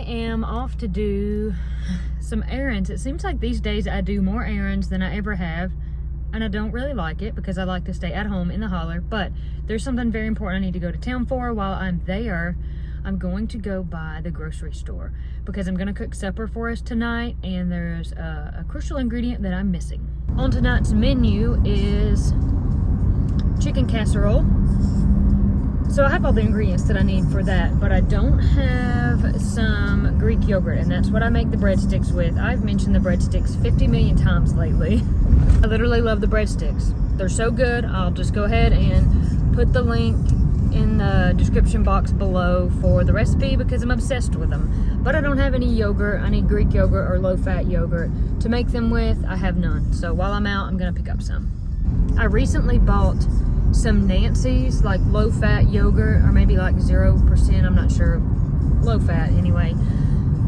am off to do some errands. It seems like these days I do more errands than I ever have, and I don't really like it because I like to stay at home in the holler, but there's something very important I need to go to town for. While I'm there, I'm going to go by the grocery store because I'm going to cook supper for us tonight, and there's a crucial ingredient that I'm missing. On tonight's menu is chicken casserole. So I have all the ingredients that I need for that, but I don't have some Greek yogurt, and that's what I make the breadsticks with. I've mentioned the breadsticks 50 million times lately. I literally love the breadsticks. They're so good. I'll just go ahead and put the link in the description box below for the recipe because I'm obsessed with them. But I don't have any yogurt. I need Greek yogurt or low-fat yogurt to make them with. I have none. So while I'm out, I'm gonna pick up some. I recently bought some Nancy's, like low-fat yogurt, or maybe like 0%, I'm not sure. Low-fat, anyway.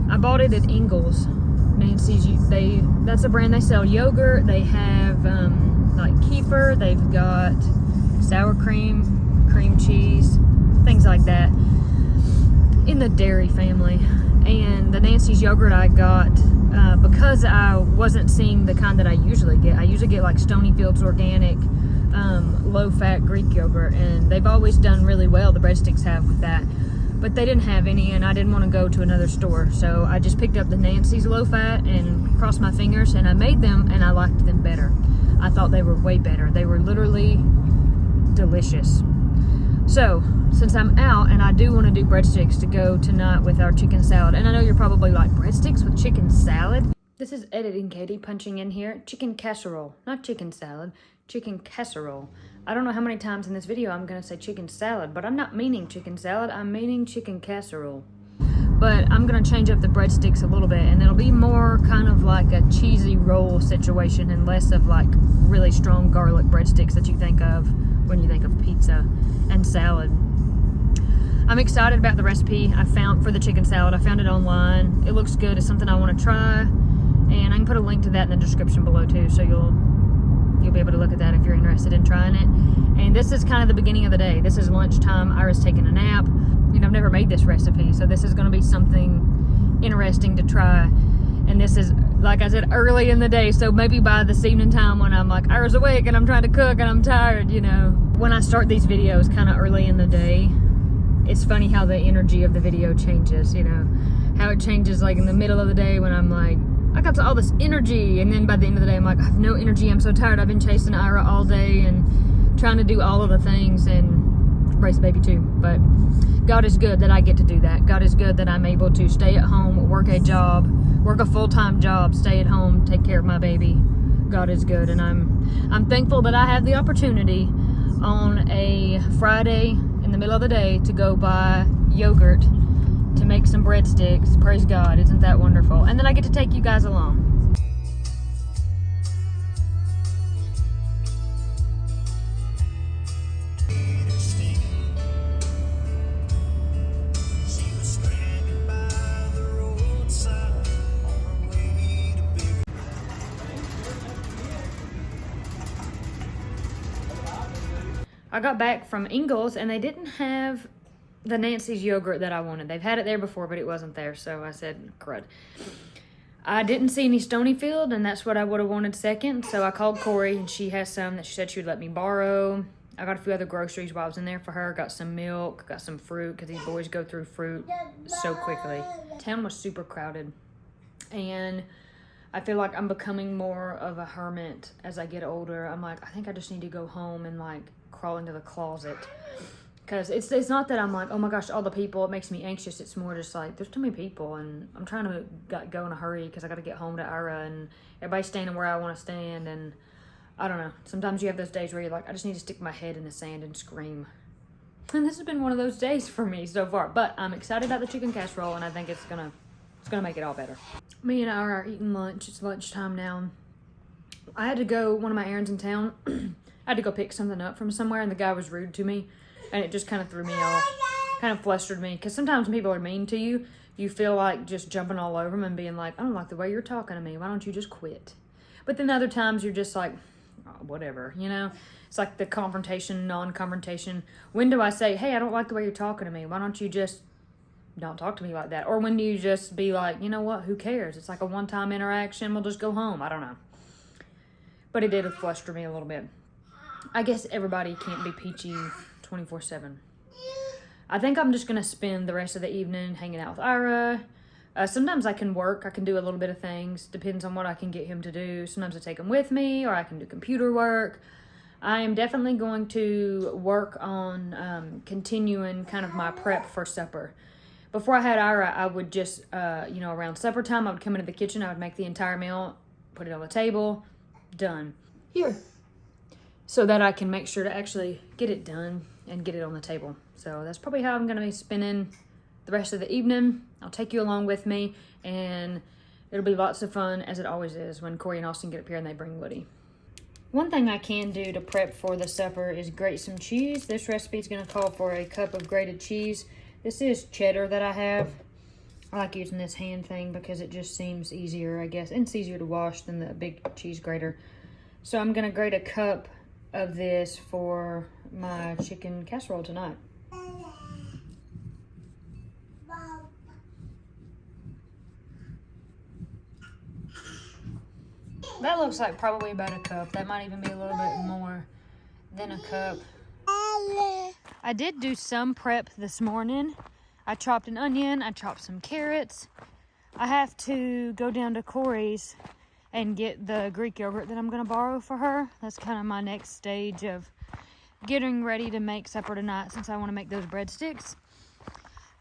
I bought it at Ingles. Nancy's, that's a brand. They sell yogurt. They have like kefir. They've got sour cream, cream cheese, things like that in the dairy family. And the Nancy's yogurt I got, because I wasn't seeing the kind that I usually get. I usually get like Stonyfield's organic, low-fat Greek yogurt, and they've always done really well, the breadsticks have, with that. But they didn't have any, and I didn't want to go to another store, so I just picked up the Nancy's low-fat and crossed my fingers, and I made them, and I liked them better. I thought they were way better. They were literally delicious. So, since I'm out and I do want to do breadsticks to go tonight with our chicken salad, and I know you're probably like, breadsticks with chicken salad? This is Editing Katie punching in here. Chicken casserole, not chicken salad, chicken casserole. I don't know how many times in this video I'm going to say chicken salad, but I'm not meaning chicken salad, I'm meaning chicken casserole. But I'm going to change up the breadsticks a little bit, and it'll be more kind of like a cheesy roll situation and less of like really strong garlic breadsticks that you think of when you think of pizza and salad. I'm excited about the recipe I found for the chicken salad. I found it online. It looks good. It's something I want to try, and I can put a link to that in the description below too, so you'll be able to look at that if you're interested in trying it. And this is kind of the beginning of the day. This is lunchtime. Ira's taking a nap. You know, I've never made this recipe, so this is going to be something interesting to try. And this is, like I said, early in the day, so maybe by this evening time when I'm like, Ira's awake and I'm trying to cook and I'm tired, you know. When I start these videos kind of early in the day, it's funny how the energy of the video changes, you know. How it changes like in the middle of the day when I'm like, I got all this energy, and then by the end of the day I'm like, I have no energy, I'm so tired, I've been chasing Ira all day and trying to do all of the things and raise a baby too. But God is good that I get to do that. God is good that I'm able to stay at home, work a full-time job, stay at home, take care of my baby. God is good, and I'm thankful that I have the opportunity on a Friday in the middle of the day to go buy yogurt to make some breadsticks. Praise God, isn't that wonderful? And then I get to take you guys along. I got back from Ingles and they didn't have the Nancy's yogurt that I wanted. They've had it there before, but it wasn't there, so I said, crud. I didn't see any Stonyfield, and that's what I would have wanted second, so I called Corey, and she has some that she said she would let me borrow. I got a few other groceries while I was in there for her. Got some milk, got some fruit, because these boys go through fruit so quickly. Town was super crowded, and I feel like I'm becoming more of a hermit as I get older. I'm like, I think I just need to go home and like crawl into the closet. Because it's not that I'm like, oh my gosh, all the people, it makes me anxious. It's more just like, there's too many people, and I'm trying to go in a hurry because I got to get home to Ira, and everybody's standing where I want to stand, and I don't know. Sometimes you have those days where you're like, I just need to stick my head in the sand and scream. And this has been one of those days for me so far. But I'm excited about the chicken casserole, and I think it's gonna make it all better. Me and Ira are eating lunch. It's lunchtime now. I had to go one of my errands in town. I had to go pick something up from somewhere, and the guy was rude to me. And it just kind of threw me off, kind of flustered me. Because sometimes when people are mean to you, you feel like just jumping all over them and being like, I don't like the way you're talking to me. Why don't you just quit? But then other times you're just like, oh, whatever, you know? It's like the confrontation, non-confrontation. When do I say, hey, I don't like the way you're talking to me. Why don't you just don't talk to me like that. Or when you just be like, you know what, who cares? It's like a one-time interaction. We'll just go home. I don't know. But it did fluster me a little bit. I guess everybody can't be peachy 24/7. I think I'm just going to spend the rest of the evening hanging out with Ira. Sometimes I can work. I can do a little bit of things. Depends on what I can get him to do. Sometimes I take him with me, or I can do computer work. I am definitely going to work on continuing kind of my prep for supper. Before I had Ira, I would just, around supper time, I would come into the kitchen. I would make the entire meal, put it on the table, done. Here. So that I can make sure to actually get it done and get it on the table. So that's probably how I'm going to be spending the rest of the evening. I'll take you along with me, and it'll be lots of fun, as it always is when Corey and Austin get up here and they bring Woody. One thing I can do to prep for the supper is grate some cheese. This recipe is going to call for a cup of grated cheese. This is cheddar that I have. I like using this hand thing because it just seems easier, I guess. And it's easier to wash than the big cheese grater. So I'm going to grate a cup of this for my chicken casserole tonight. That looks like probably about a cup. That might even be a little bit more than a cup. I did do some prep this morning. I chopped an onion. I chopped some carrots. I have to go down to Corey's and get the Greek yogurt that I'm going to borrow for her. That's kind of my next stage of getting ready to make supper tonight, since I want to make those breadsticks.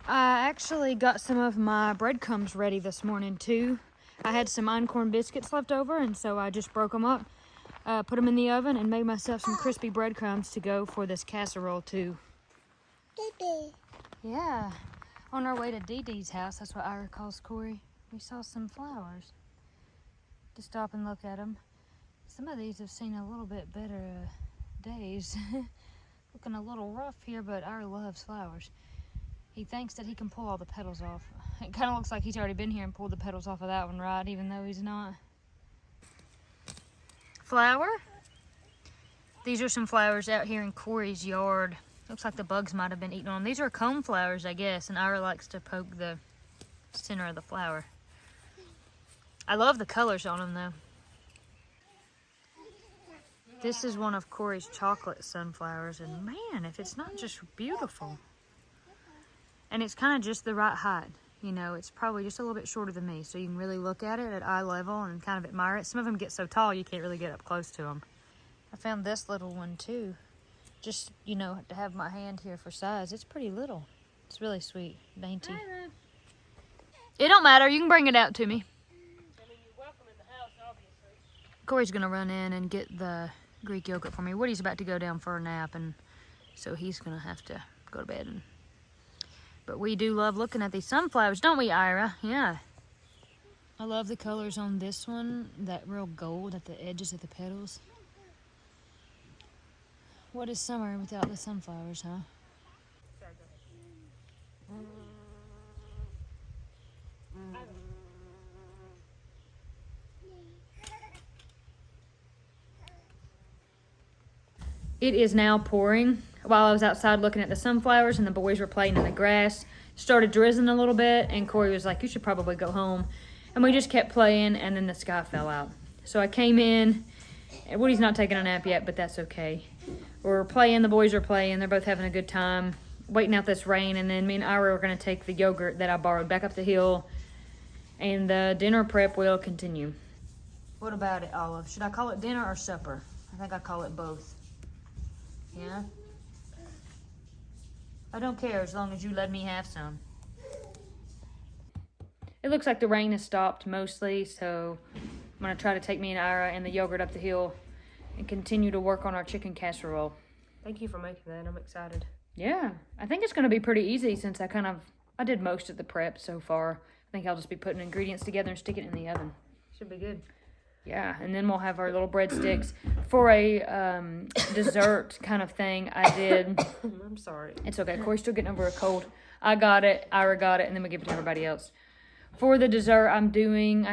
I actually got some of my breadcrumbs ready this morning too. I had some einkorn biscuits left over, and so I just broke them up, put them in the oven, and made myself some crispy breadcrumbs to go for this casserole too. Yeah, on our way to Dee Dee's house, that's what Ira calls Corey, we saw some flowers. To stop and look at them. Some of these have seen a little bit better days. Looking a little rough here, but Ira loves flowers. He thinks that he can pull all the petals off. It kind of looks like he's already been here and pulled the petals off of that one, right? Even though he's not. Flower? These are some flowers out here in Corey's yard. Looks like the bugs might have been eating on them. These are cone flowers, I guess, and Ira likes to poke the center of the flower. I love the colors on them, though. This is one of Corey's chocolate sunflowers, and man, if it's not just beautiful. And it's kind of just the right height. You know, it's probably just a little bit shorter than me, so you can really look at it at eye level and kind of admire it. Some of them get so tall you can't really get up close to them. I found this little one too. Just, you know, to have my hand here for size. It's pretty little. It's really sweet, dainty. It don't matter. You can bring it out to me. Corey's gonna run in and get the Greek yogurt for me. Woody's about to go down for a nap, and so he's gonna have to go to bed. But we do love looking at these sunflowers, don't we, Ira? Yeah. I love the colors on this one, that real gold at the edges of the petals. What is summer without the sunflowers, huh? It is now pouring. While I was outside looking at the sunflowers and the boys were playing in the grass, started drizzling a little bit, and Corey was like, you should probably go home. And we just kept playing, and then the sky fell out. So I came in, and Woody's not taking a nap yet, but that's okay. We're playing, the boys are playing, they're both having a good time, waiting out this rain, and then me and Ira are gonna take the yogurt that I borrowed back up the hill, and the dinner prep will continue. What about it, Olive? Should I call it dinner or supper? I think I call it both. Yeah? I don't care as long as you let me have some. It looks like the rain has stopped mostly, so I'm gonna try to take me and Ira and the yogurt up the hill and continue to work on our chicken casserole. Thank you for making that. I'm excited. Yeah, I think it's gonna be pretty easy since I did most of the prep so far. I think I'll just be putting ingredients together and sticking it in the oven. Should be good. Yeah, and then we'll have our little breadsticks. For a dessert kind of thing, I did... I'm sorry. It's okay. Corey's still getting over a cold. I got it, Ira got it, and then we give it to everybody else. For the dessert, I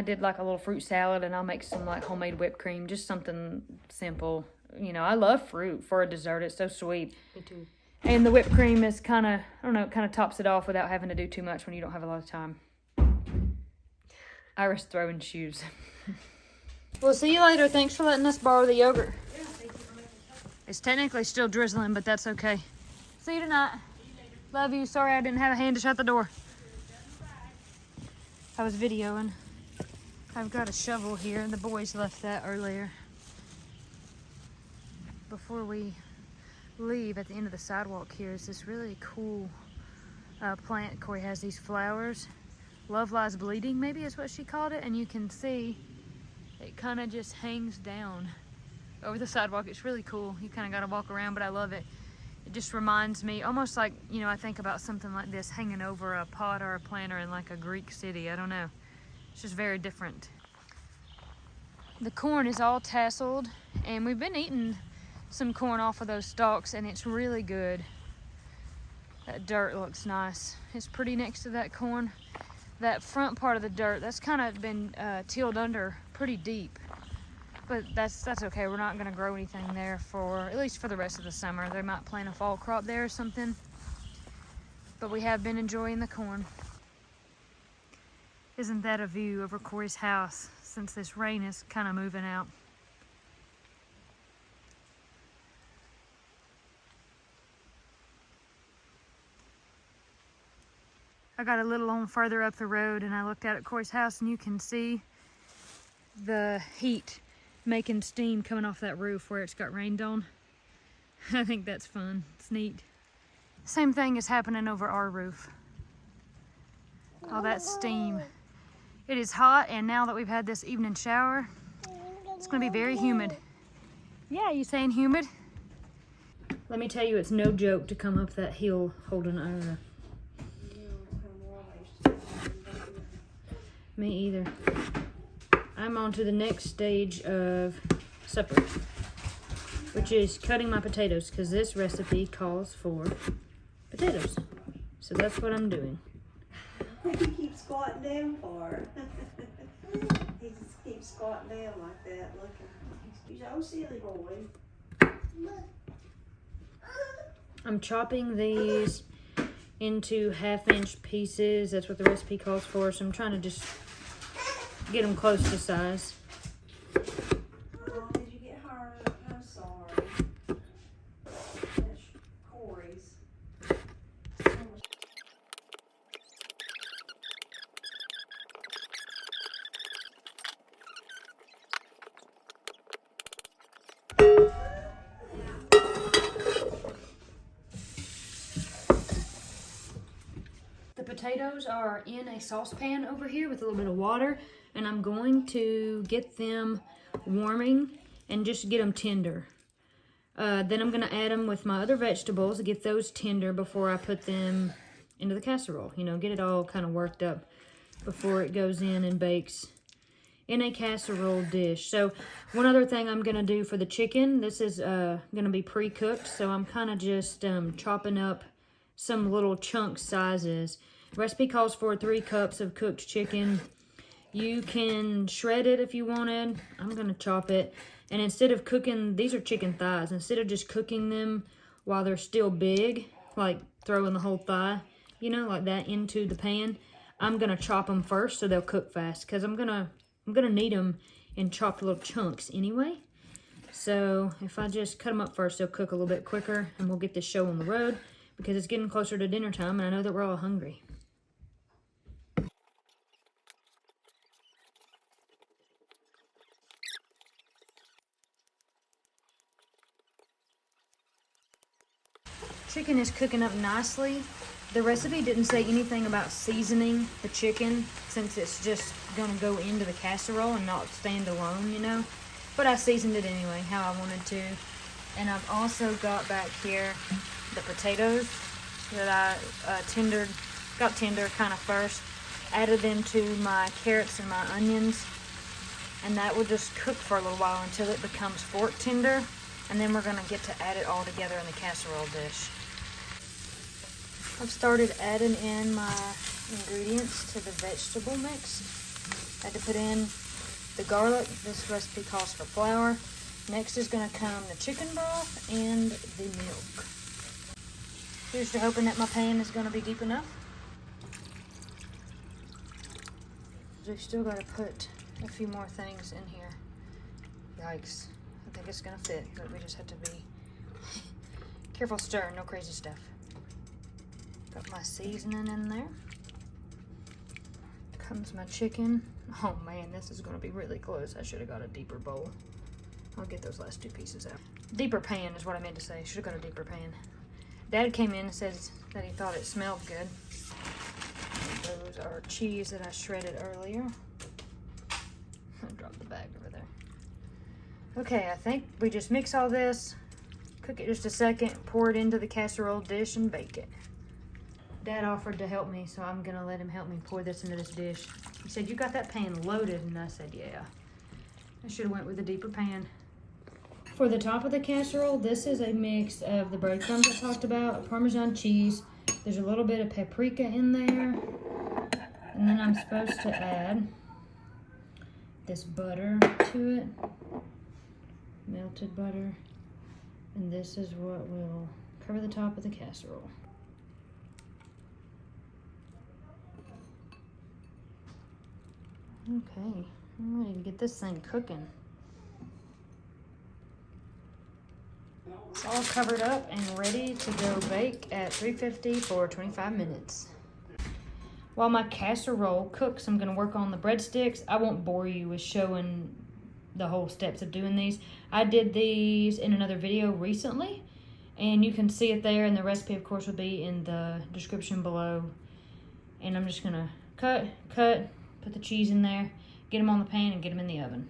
did like a little fruit salad, and I'll make some like homemade whipped cream. Just something simple. You know, I love fruit for a dessert. It's so sweet. Me too. And the whipped cream is kind of, I don't know, it kind of tops it off without having to do too much when you don't have a lot of time. Iris throwing shoes. We'll see you later. Thanks for letting us borrow the yogurt. Yeah, thank you for making it. It's technically still drizzling, but that's okay. See you tonight. Love you. Sorry I didn't have a hand to shut the door. I was videoing. I've got a shovel here. The boys left that earlier. Before we leave, at the end of the sidewalk here is this really cool plant. Corey has these flowers. Love Lies Bleeding, maybe is what she called it. And you can see it kind of just hangs down over the sidewalk. It's really cool. You kind of got to walk around, but I love it. It just reminds me, almost like, you know, I think about something like this hanging over a pot or a planter in like a Greek city. I don't know. It's just very different. The corn is all tasseled, and we've been eating some corn off of those stalks, and it's really good. That dirt looks nice. It's pretty next to that corn. That front part of the dirt, that's kind of been tilled under pretty deep. But that's okay. We're not going to grow anything there for, at least for the rest of the summer. They might plant a fall crop there or something. But we have been enjoying the corn. Isn't that a view over Corey's house since this rain is kind of moving out? I got a little on further up the road and I looked out at Corey's house, and you can see the heat making steam coming off that roof where it's got rained on. I think that's fun. It's neat. Same thing is happening over our roof. All that steam. It is hot, and now that we've had this evening shower, it's going to be very humid. Yeah, you saying humid? Let me tell you, it's no joke to come up that hill holding Ira. Me either. I'm on to the next stage of supper, which is cutting my potatoes, because this recipe calls for potatoes. So that's what I'm doing. What do you keep squatting down for? He just keeps squatting down like that, looking. He's oh silly boy. I'm chopping these into 1/2-inch pieces. That's what the recipe calls for. So I'm trying to just get them close to size. Oh, did you get hurt? I'm sorry. That's Corey's. The potatoes are in a saucepan over here with a little bit of water, and I'm going to get them warming and just get them tender. Then I'm going to add them with my other vegetables to get those tender before I put them into the casserole. You know, get it all kind of worked up before it goes in and bakes in a casserole dish. So one other thing I'm going to do for the chicken, this is going to be pre-cooked, so I'm kind of just chopping up some little chunk sizes. Recipe calls for 3 cups of cooked chicken. You can shred it if you wanted. I'm gonna chop it. And instead of cooking, these are chicken thighs. Instead of just cooking them while they're still big, like throwing the whole thigh, you know, like that into the pan, I'm gonna chop them first so they'll cook fast, because I'm gonna need them in chopped little chunks anyway. So if I just cut them up first, they'll cook a little bit quicker, and we'll get this show on the road, because it's getting closer to dinner time, and I know that we're all hungry. Chicken is cooking up nicely. The recipe didn't say anything about seasoning the chicken, since it's just gonna go into the casserole and not stand alone, you know. But I seasoned it anyway, how I wanted to. And I've also got back here the potatoes that I got tender kind of first. Added them to my carrots and my onions. And that will just cook for a little while until it becomes fork tender. And then we're gonna get to add it all together in the casserole dish. I've started adding in my ingredients to the vegetable mix. I had to put in the garlic. This recipe calls for flour. Next is going to come the chicken broth and the milk. Here's to hoping that my pan is gonna be deep enough. We've still gotta put a few more things in here. Yikes. I think it's gonna fit, but we just have to be careful stirring, no crazy stuff. Got my seasoning in there. Comes my chicken. Oh man, this is gonna be really close. I should have got a deeper bowl. I'll get those last two pieces out. Deeper pan is what I meant to say. Should have got a deeper pan. Dad came in and said that he thought it smelled good. Those are cheese that I shredded earlier. I dropped the bag over there. Okay, I think we just mix all this, cook it just a second, pour it into the casserole dish and bake it. Dad offered to help me, so I'm gonna let him help me pour this into this dish. He said, "You got that pan loaded?" And I said, "Yeah." I should have went with a deeper pan. For the top of the casserole, this is a mix of the breadcrumbs I talked about, Parmesan cheese. There's a little bit of paprika in there. And then I'm supposed to add this butter to it. Melted butter. And this is what will cover the top of the casserole. Okay, I'm ready to get this thing cooking. It's all covered up and ready to go bake at 350 for 25 minutes. While my casserole cooks, I'm gonna work on the breadsticks. I won't bore you with showing the whole steps of doing these. I did these in another video recently, and you can see it there, and the recipe of course will be in the description below. And I'm just gonna cut, put the cheese in there, get them on the pan and get them in the oven.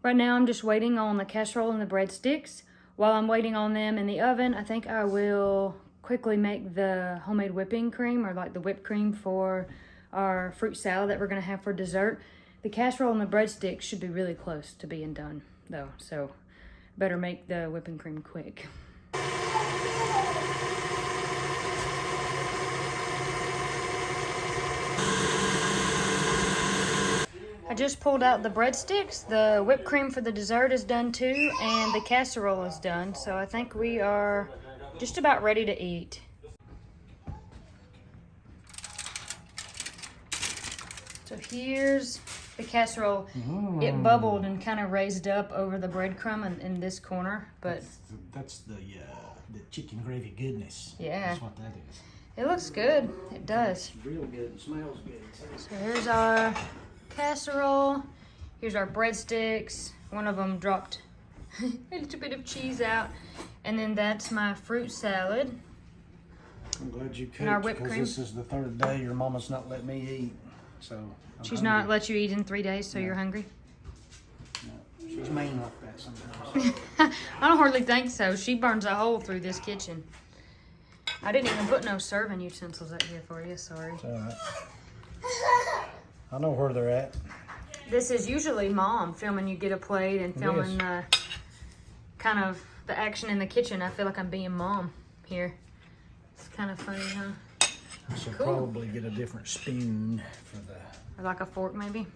Right now I'm just waiting on the casserole and the breadsticks. While I'm waiting on them in the oven, I think I will quickly make the homemade whipping cream, or like the whipped cream for our fruit salad that we're gonna have for dessert. The casserole and the breadsticks should be really close to being done though, so better make the whipping cream quick. I just pulled out the breadsticks. The whipped cream for the dessert is done too, and the casserole is done. So I think we are just about ready to eat. So here's the casserole. It bubbled and kind of raised up over the breadcrumb in this corner, but that's the chicken gravy goodness. Yeah. That's what that is. it looks good. It does. It's real good. It smells good. So here's our casserole. Here's our breadsticks. One of them dropped a little bit of cheese out. And then that's my fruit salad. I'm glad you cooked, And our whipped because cream. this is the third day your mama's not let me eat. So I'm She's hungry. not let you eat in 3 days, so you're hungry? No, she's mean like that sometimes. I don't hardly think so. She burns a hole through this kitchen. I didn't even put no serving utensils up here for you, sorry. It's all right. I know where they're at. This is usually Mom filming you get a plate and filming kind of the action in the kitchen. I feel like I'm being Mom here. It's kind of funny, huh? I should Cool. probably get a different spoon for the... Or like a fork, maybe?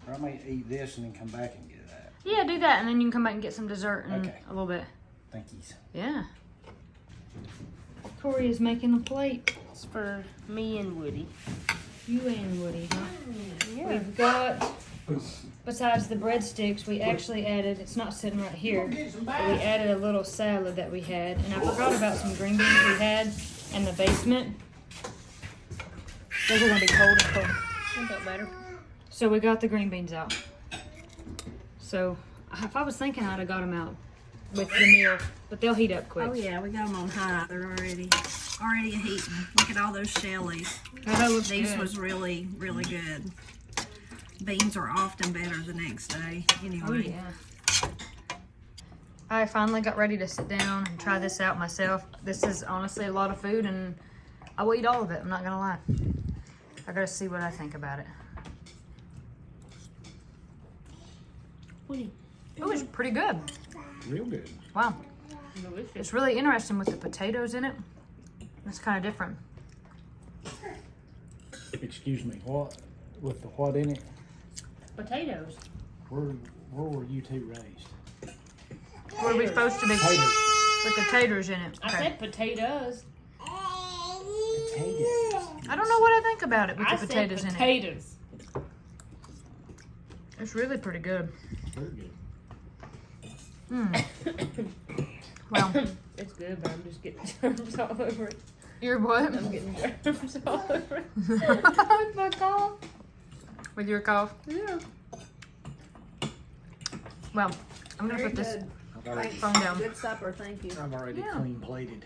Or I might eat this and then come back and get that. Yeah, do that, and then you can come back and get some dessert in Okay. a little bit. Thank you. Yeah. Tori is making a plate. It's for me and Woody. You and Woody, huh? Yeah. We've got, besides the breadsticks, we actually added, it's not sitting right here, but we added a little salad that we had. And I forgot about some green beans we had in the basement. Those are gonna be cold and cold. Ain't that better? So we got the green beans out. So if I was thinking I'd have got them out with the meal, but they'll heat up quick. Oh yeah, we got them on high. They're already heating. Look at all those shellies. Oh, that looks These good. was really good. Beans are often better the next day. Anyway. Oh yeah. I finally got ready to sit down and try this out myself. This is honestly a lot of food, and I will eat all of it. I'm not gonna lie. I gotta see what I think about it. Oh, it's pretty good. Real good. Wow. It's really interesting with the potatoes in it. It's kind of different. Excuse me, what? With the what in it? Potatoes. Where were you two raised? Where are we supposed to be? Potatoes. With the taters in it. I Okay. said potatoes. Potatoes. I don't know what I think about it with I the said potatoes in it. potatoes. It's really pretty good. Very good. Well, It's good, but I'm just getting germs all over it. you're what? I'm getting germs all over it. With my cough. With your cough? Yeah. Well, I'm gonna Very put this good. I've already, phone down. Good supper, thank you. I've already Yeah. clean plated.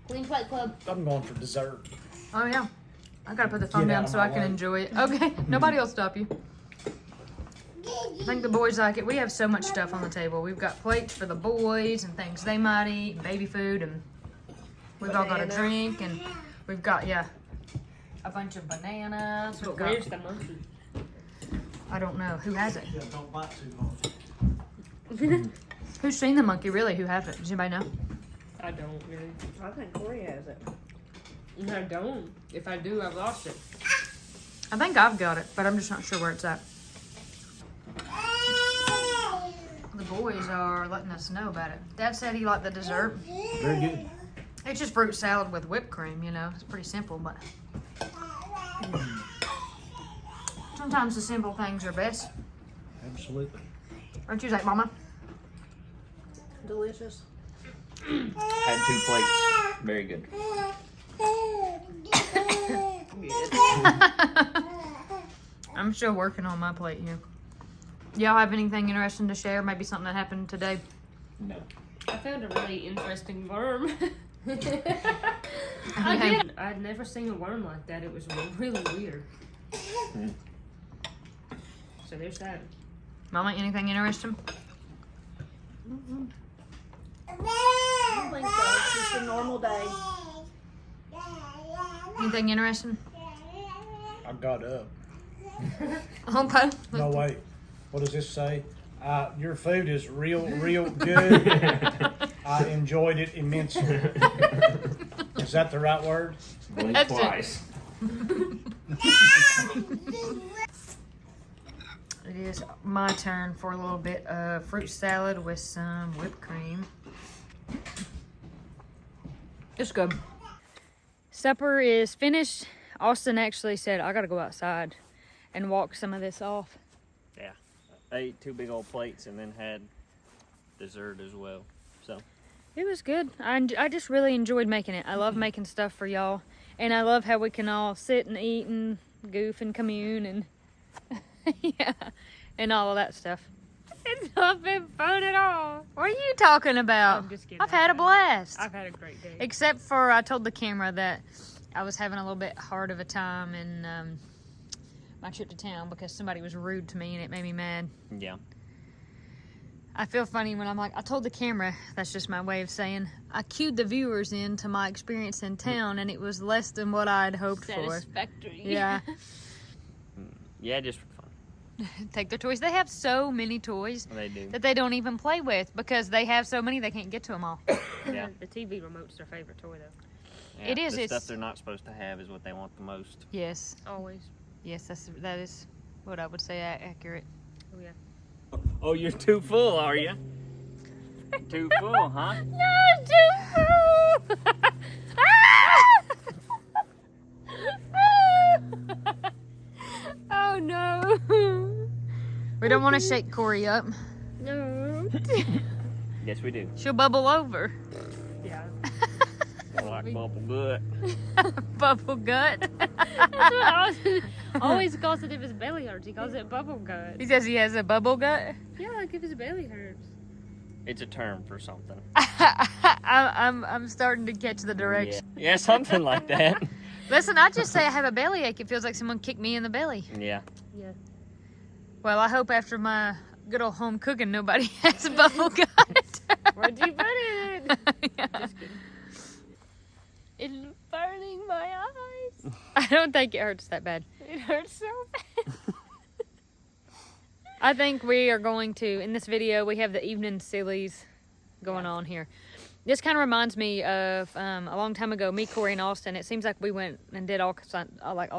Clean Plate Club. I'm going for dessert. Oh yeah. I gotta put the phone Get out down of so my I can way. enjoy it. Okay, nobody will stop you. I think the boys like it. We have so much stuff on the table. We've got plates for the boys and things they might eat, and baby food, and we've all got a Banana. drink, and we've got, yeah, a bunch of bananas. We've But got, where's the monkey? I don't know. Who has it? Yeah, don't bite too much. Who's seen the monkey, really? Who has it? Does anybody know? I don't really. I think Corey has it. I don't. If I do, I've lost it. I think I've got it, but I'm just not sure where it's at. The boys are letting us know about it. Dad said he liked the dessert. Very good. It's just fruit salad with whipped cream, you know. It's pretty simple, but sometimes the simple things are best. Absolutely. Aren't you like, Mama? Delicious. Had 2 plates. Very good. I'm still working on my plate here. Y'all have anything interesting to share? Maybe something that happened today? No. I found a really interesting worm. I Okay. did. I'd never seen a worm like that. It was really weird. So there's that. Mama, anything interesting? I don't think so. It's just a normal day. Anything interesting? I got up. Okay. No, wait. What does this say? Your food is real good. I enjoyed it immensely. Is that the right word? Blink That's it. twice. It is my turn for a little bit of fruit salad with some whipped cream. It's good. Supper is finished. Austin actually said, I gotta go outside and walk some of this off. Yeah. I ate 2 big old plates and then had dessert as well. So, It was good. I just really enjoyed making it. I love making stuff for y'all. And I love how we can all sit and eat and goof and commune and yeah, and all of that stuff. It's not been fun at all. What are you talking about? I'm just kidding. I've had a blast. I've had a great day. Except for I told the camera that I was having a little bit hard of a time in my trip to town because somebody was rude to me and it made me mad. yeah. I feel funny when I'm like, I told the camera, that's just my way of saying, I cued the viewers into my experience in town and it was less than what I'd hoped for. Satisfactory. Yeah. Yeah, just for fun. Take their toys. They have so many toys They do. that they don't even play with because they have so many they can't get to them all. Yeah. The TV remote's their favorite toy, though. Yeah, It is, The it's- stuff they're not supposed to have is what they want the most. Yes. Always. Yes, that is what I would say accurate. Oh, yeah. Oh, you're too full, are you? Too full, huh? Not too Oh no. We don't want to shake Corey up. No. Yes, we do. She'll bubble over. Yeah. Like bubble gut. Bubble gut. That's what Austin always calls it if his belly hurts. He calls it bubble gut. He says he has a bubble gut. Yeah, like if his belly hurts. It's a term for something. I'm starting to catch the direction. Yeah, something like that. Listen, I just say I have a bellyache. It feels like someone kicked me in the belly. Yeah. Yeah. Well, I hope after my good old home cooking, nobody has a bubble gut. Where'd you put it? Yeah. Just kidding. It's burning my eyes. I don't think it hurts that bad. It hurts so bad. I think we are going to, in this video, we have the evening sillies going on here. This kind of reminds me of a long time ago, me, Corey, and Austin. It seems like we went and did all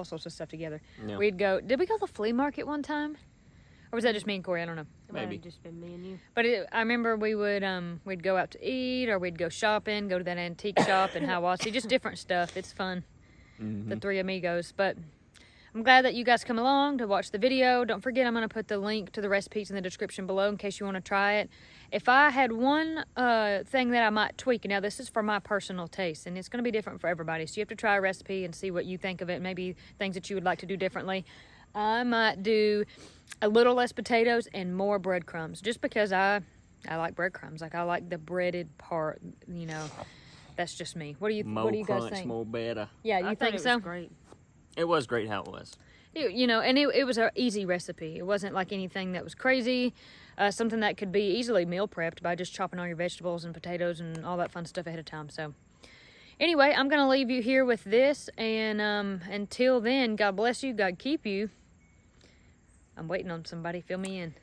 sorts of stuff together. Yeah. Did we go to the flea market one time? Or was that just me and Corey? I don't know. It might Maybe. have just been me and you. But I remember we would we'd go out to eat, or we'd go shopping, go to that antique shop in Hiawassee, just different stuff. It's fun, the three amigos. But I'm glad that you guys come along to watch the video. Don't forget, I'm going to put the link to the recipes in the description below in case you want to try it. If I had one thing that I might tweak, now this is for my personal taste, and it's going to be different for everybody, so you have to try a recipe and see what you think of it, maybe things that you would like to do differently. I might do a little less potatoes and more breadcrumbs, just because I like breadcrumbs. Like, I like the breaded part, you know. That's just me. What do you guys crunch, think? more better. Yeah, I you thought think it so? was great. It was great how it was. You know, and it was an easy recipe. It wasn't like anything that was crazy. Something that could be easily meal prepped by just chopping all your vegetables and potatoes and all that fun stuff ahead of time. So anyway, I'm going to leave you here with this. And until then, God bless you. God keep you. I'm waiting on somebody. Fill me in.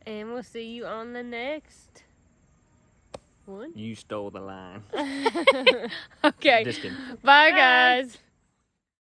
And we'll see you on the next one. You stole the line. Okay. Just kidding. Bye, guys.